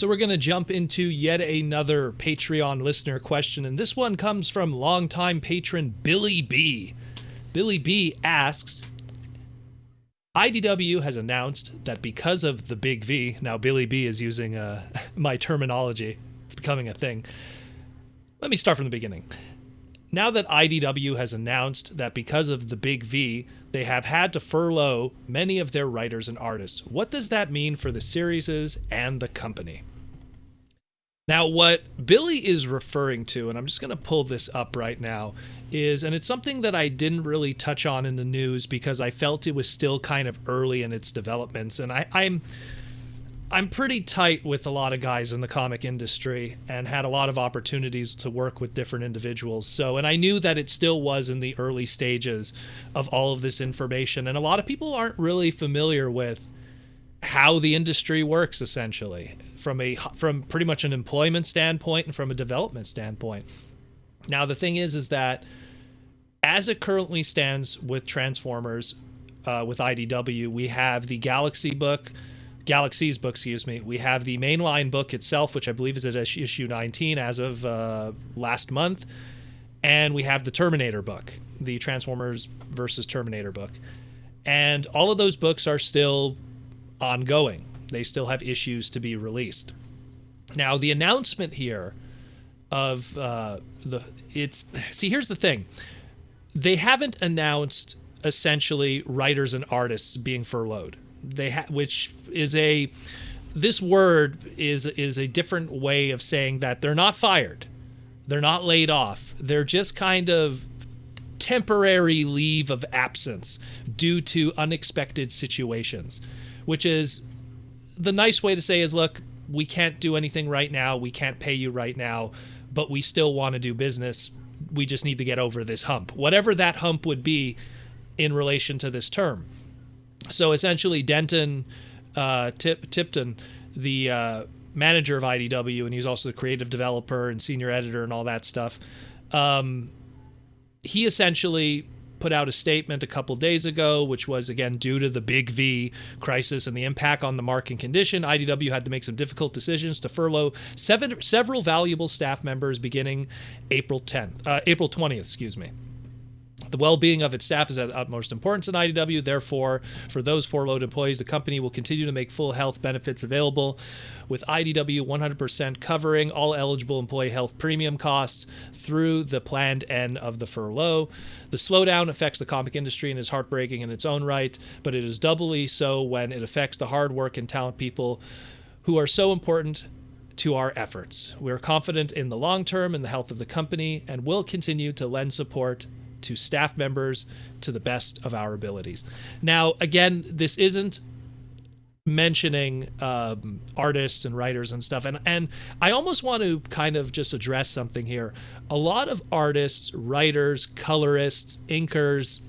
So we're going to jump into yet another Patreon listener question, and this one comes from longtime patron Billy B. Billy B asks, IDW has announced that because of the Big V, now Billy B is using my terminology, it's becoming a thing. Let me start from the beginning. Now that IDW has announced that because of the Big V, they have had to furlough many of their writers and artists, what does that mean for the series and the company? Now, what Billy is referring to, and I'm just going to pull this up right now, is, and it's something that I didn't really touch on in the news because I felt it was still kind of early in its developments, and I'm pretty tight with a lot of guys in the comic industry and had a lot of opportunities to work with different individuals. So, and I knew that it still was in the early stages of all of this information, and a lot of people aren't really familiar with how the industry works, essentially, from pretty much an employment standpoint and from a development standpoint. Now, the thing is that as it currently stands with Transformers, with IDW, we have the Galaxy's book, we have the mainline book itself, which I believe is at issue 19 as of last month, and we have the Terminator book, the Transformers versus Terminator book. And all of those books are still ongoing. They still have issues to be released. Now, the announcement here of here's the thing. They haven't announced essentially writers and artists being furloughed. Which is this word is a different way of saying that they're not fired. They're not laid off. They're just kind of temporary leave of absence due to unexpected situations, which is the nice way to say is, look, we can't do anything right now. We can't pay you right now, but we still want to do business. We just need to get over this hump, whatever that hump would be in relation to this term. So essentially, Denton Tipton, the manager of IDW, and he's also the creative developer and senior editor and all that stuff, he essentially put out a statement a couple days ago, which was, again, due to the Big V crisis and the impact on the market condition, IDW had to make some difficult decisions to furlough several valuable staff members beginning April 20th. The well-being of its staff is of utmost importance in IDW. Therefore, for those furloughed employees, the company will continue to make full health benefits available, with IDW 100% covering all eligible employee health premium costs through the planned end of the furlough. The slowdown affects the comic industry and is heartbreaking in its own right, but it is doubly so when it affects the hard work and talent people who are so important to our efforts. We are confident in the long term and the health of the company and will continue to lend support to staff members to the best of our abilities. Now, again, this isn't mentioning artists and writers and stuff, and I almost want to kind of just address something here. A lot of artists, writers, colorists, inkers,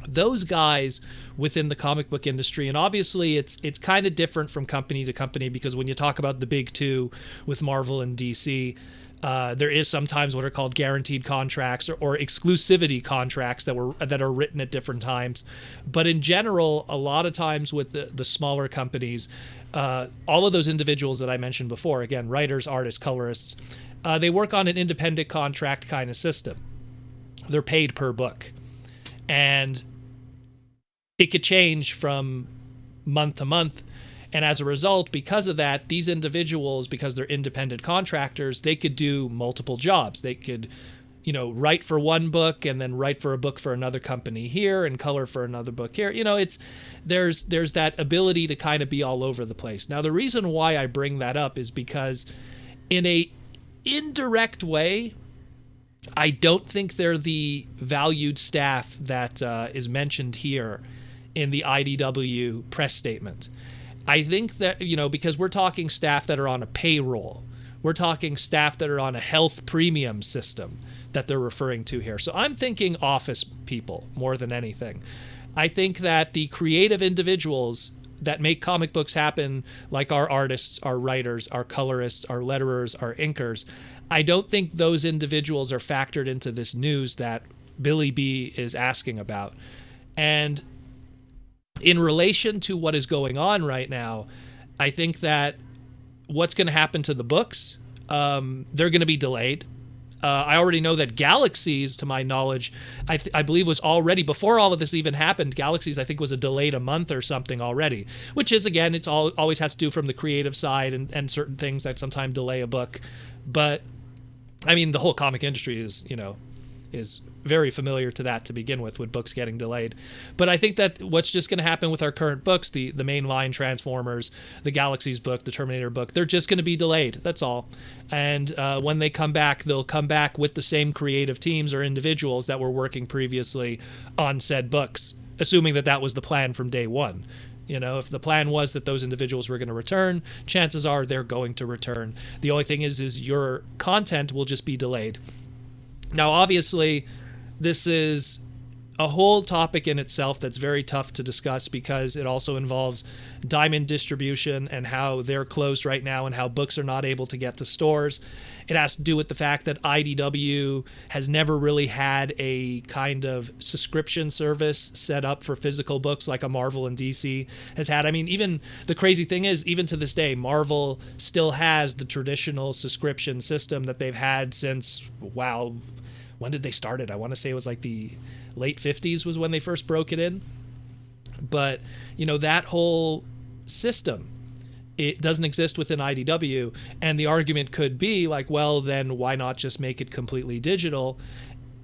those guys within the comic book industry, and obviously it's kind of different from company to company, because when you talk about the big two with Marvel and DC, there is sometimes what are called guaranteed contracts or exclusivity contracts that are written at different times. But in general, a lot of times with the smaller companies, all of those individuals that I mentioned before, again, writers, artists, colorists, they work on an independent contract kind of system. They're paid per book. And it could change from month to month. And as a result, because of that, these individuals, because they're independent contractors, they could do multiple jobs. They could, write for one book and then write for a book for another company here and color for another book here. There's that ability to kind of be all over the place. Now, the reason why I bring that up is because in a indirect way, I don't think they're the valued staff that is mentioned here in the IDW press statement. I think that, because we're talking staff that are on a payroll. We're talking staff that are on a health premium system that they're referring to here. So I'm thinking office people more than anything. I think that the creative individuals that make comic books happen, like our artists, our writers, our colorists, our letterers, our inkers, I don't think those individuals are factored into this news that Billy B is asking about. And in relation to what is going on right now, I think that what's going to happen to the books? They're going to be delayed. I already know that Galaxies, to my knowledge, I believe was already, before all of this even happened, Galaxies I think was delayed a month or something already, which is, again, it's always has to do from the creative side and certain things that sometimes delay a book. But I mean, the whole comic industry is very familiar to that to begin with books getting delayed. But I think that what's just going to happen with our current books, the mainline Transformers, the Galaxies book, the Terminator book, they're just going to be delayed. That's all. And when they come back, they'll come back with the same creative teams or individuals that were working previously on said books, assuming that was the plan from day one. If the plan was that those individuals were going to return, chances are they're going to return. The only thing is your content will just be delayed. Now, obviously, this is a whole topic in itself that's very tough to discuss because it also involves Diamond distribution and how they're closed right now and how books are not able to get to stores. It has to do with the fact that IDW has never really had a kind of subscription service set up for physical books like a Marvel and DC has had. I mean, even the crazy thing is, even to this day, Marvel still has the traditional subscription system that they've had since, wow, when did they start it? I want to say it was like the late 50s was when they first broke it in. But, that whole system, it doesn't exist within IDW. And the argument could be like, well, then why not just make it completely digital?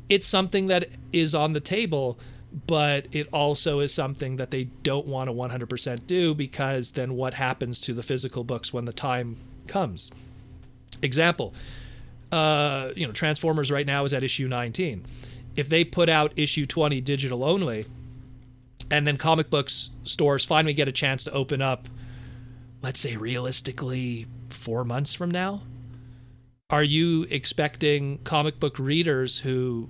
It's something that is on the table, but it also is something that they don't want to 100% do because then what happens to the physical books when the time comes? Example. Transformers right now is at issue 19. If they put out issue 20 digital only, and then comic books stores finally get a chance to open up, let's say realistically 4 months from now, are you expecting comic book readers who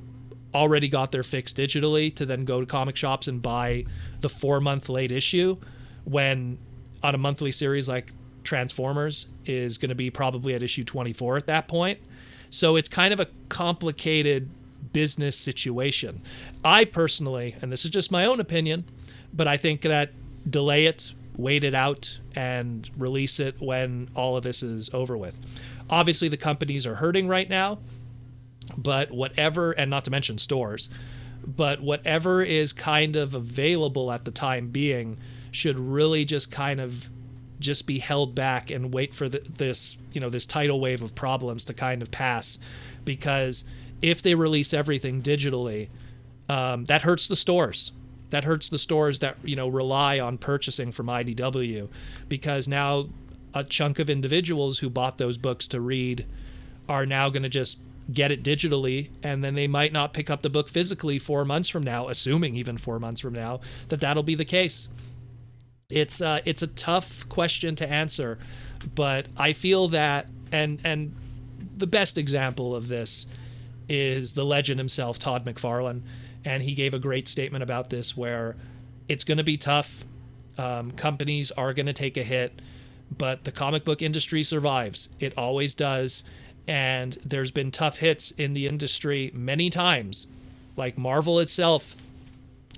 already got their fix digitally to then go to comic shops and buy the 4-month late issue when on a monthly series like Transformers is going to be probably at issue 24 at that point? So it's kind of a complicated business situation. I personally, and this is just my own opinion, but I think that delay it, wait it out, and release it when all of this is over with. Obviously, the companies are hurting right now, but whatever, and not to mention stores, but whatever is kind of available at the time being should really just kind of just be held back and wait for this tidal wave of problems to kind of pass. Because if they release everything digitally, that hurts the stores. That hurts the stores that, rely on purchasing from IDW, because now a chunk of individuals who bought those books to read are now going to just get it digitally, and then they might not pick up the book physically 4 months from now, assuming even 4 months from now, that'll be the case. It's a tough question to answer, but I feel that, and the best example of this is the legend himself, Todd McFarlane, and he gave a great statement about this where it's going to be tough. Companies are going to take a hit, but the comic book industry survives. It always does, and there's been tough hits in the industry many times, like Marvel itself,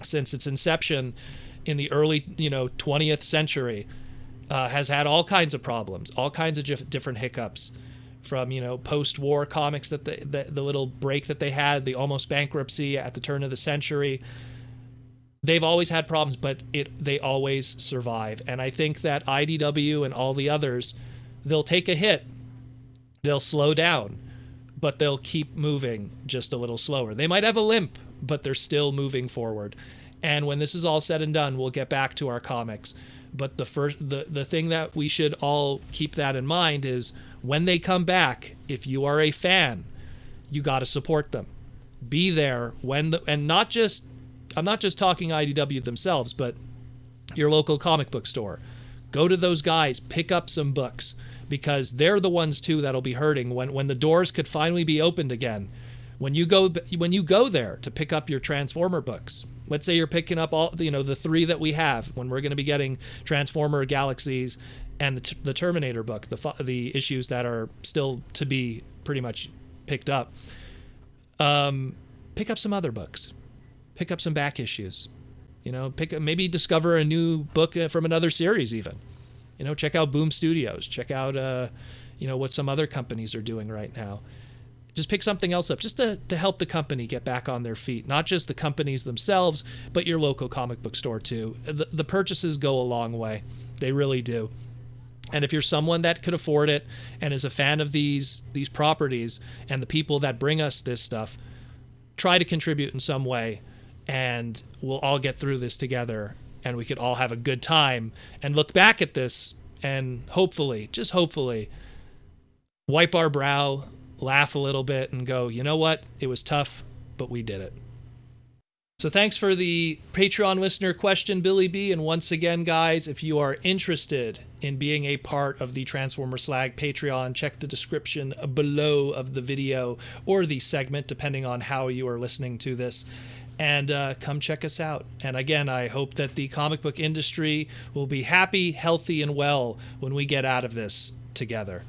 since its inception in the early 20th century, has had all kinds of problems, all kinds of different hiccups, from post-war comics that the little break that they had, the almost bankruptcy at the turn of the century. They've always had problems, but they always survive. And I think that IDW and all the others, they'll take a hit, they'll slow down, but they'll keep moving just a little slower. They might have a limp, but they're still moving forward. And when this is all said and done, we'll get back to our comics. But the thing that we should all keep that in mind is when they come back, if you are a fan, you got to support them. Be there and not just, I'm not just talking IDW themselves, but your local comic book store. Go to those guys, pick up some books, because they're the ones too that'll be hurting when the doors could finally be opened again. When you go there to pick up your Transformer books, let's say you're picking up all the 3 that we have, when we're going to be getting Transformer Galaxies and the Terminator book, the issues that are still to be pretty much picked up. Pick up some other books, pick up some back issues, maybe discover a new book from another series even. check out Boom Studios. Check out, what some other companies are doing right now. Just pick something else up just to help the company get back on their feet. Not just the companies themselves, but your local comic book store too. The purchases go a long way. They really do. And if you're someone that could afford it and is a fan of these properties and the people that bring us this stuff, try to contribute in some way, and we'll all get through this together, and we could all have a good time and look back at this and hopefully, just hopefully, wipe our brow, laugh a little bit, and go, you know what? It was tough, but we did it. So thanks for the Patreon listener question, Billy B. And once again, guys, if you are interested in being a part of the Transformer Slag Patreon, check the description below of the video or the segment, depending on how you are listening to this. And come check us out. And again, I hope that the comic book industry will be happy, healthy, and well when we get out of this together.